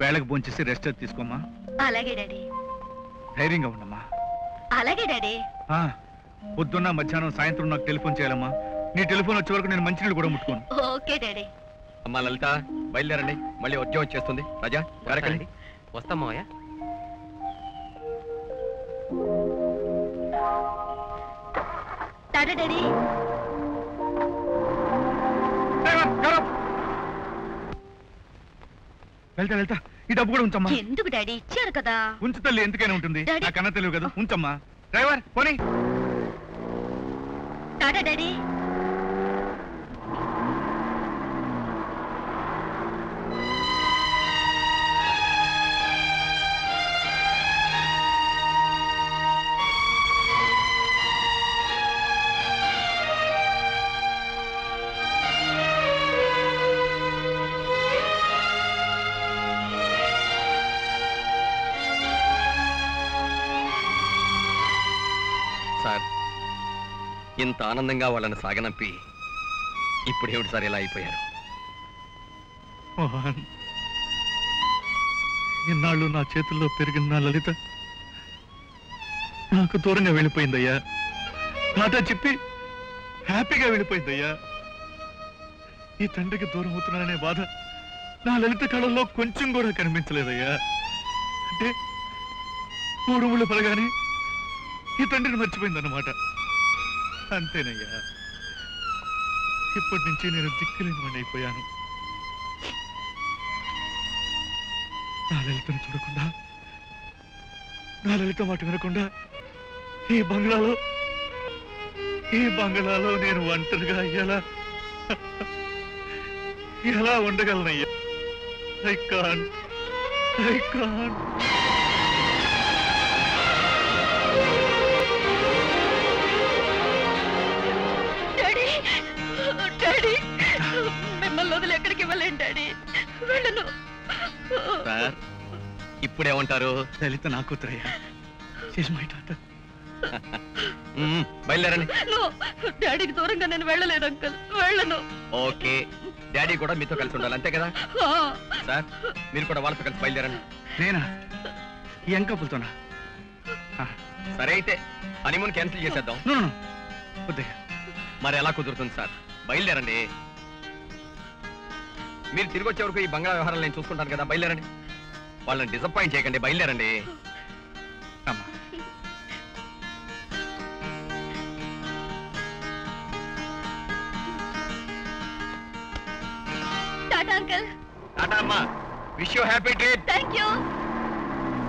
వేళకు భోంచేసి రెస్ట్ తీసుకోమ్మా. అలాగే డాడీ. ధైర్యంగా ఉండమ్మా. అలాగే డాడీ. పొద్దున్న మధ్యాహ్నం సాయంత్రం నాకు టెలిఫోన్ చేయాలమ్మా. నీ టెలిఫోన్ వచ్చే వరకు నేను మంచినీళ్ళు కూడా ముట్టుకోను. Okay daddy. అమ్మా లలిత బయలుదేరండి, మళ్ళీ ఉద్యోగం వచ్చేస్తుంది. రాజా వెరకండి. వస్తామయ్యా. టాటా డాడీ. వెళ్తా వెళ్తా. ఈ డబ్బు కూడా ఉంచమ్మా. ఎందుకు డాడీ? ఇచ్చారు కదా. ఉంచు తల్లి, ఎందుకైనా ఉంటుంది. నాకన్నా తెలియదు కదా. ఉంచమ్మా. డ్రైవర్ పోనీ. టాటా డాడీ. సార్, ఇంత ఆనందంగా వాళ్ళని సాగనంపి ఇప్పుడేమిటి సార్ ఇలా అయిపోయారు? మోహన్, ఇన్నాళ్ళు నా చేతుల్లో పెరిగిన నా లలిత నాకు దూరంగా వెళ్ళిపోయిందయ్యా. టాటా చెప్పి హ్యాపీగా వెళ్ళిపోయిందయ్యా. ఈ తండ్రికి దూరం అవుతున్నాననే బాధ నా లలిత కళల్లో కొంచెం కూడా కనిపించలేదయ్యా. అంటే 3 ఊళ్ళు పడగానే ఈ తండ్రిని మర్చిపోయిందన్నమాట. అంతేనయ్యా. ఇప్పటి నుంచి నేను దిక్కులేని వాడిని అయిపోయాను. నా లలితను చూడకుండా, నా లలిత మాట వినకుండా ఈ బంగ్లాలో నేను ఒంటరిగా ఎలా ఉండగలనయ్యా? I can't. డాడీ, మిమ్మల్ని వదిలి ఎక్కడికి ఇవ్వలేను డాడీ. వెళ్ళను. సార్, ఇప్పుడేమంటారు? లలిత నా కూతురయ్యా. బయలుదేరండి. డాడీకి దూరంగా నేను వెళ్ళలేదు అంకుల్. వెళ్ళను. ఓకే, డాడీ కూడా మీతో కలిసి ఉండాలి, అంతే కదా? సార్, మీరు కూడా వాళ్ళతో కలిసి బయలుదేరండి. నేనా? ఈ అంకపులతోనా? సరే అయితే హనీమూన్ క్యాన్సిల్ చేసేద్దాం. మరి ఎలా కుదురుతుంది సార్? బయలుదేరండి. మీరు తిరిగి వచ్చే వరకు ఈ బంగ్లా వ్యవహారాలు నేను చూసుకుంటాను కదా. బయలుదేరండి. వాళ్ళని డిసప్పాయింట్ చేయకండి. బయలుదేరండి. టాటా అంకుల్. టాటా అమ్మా. Wish you happy trip. Thank you.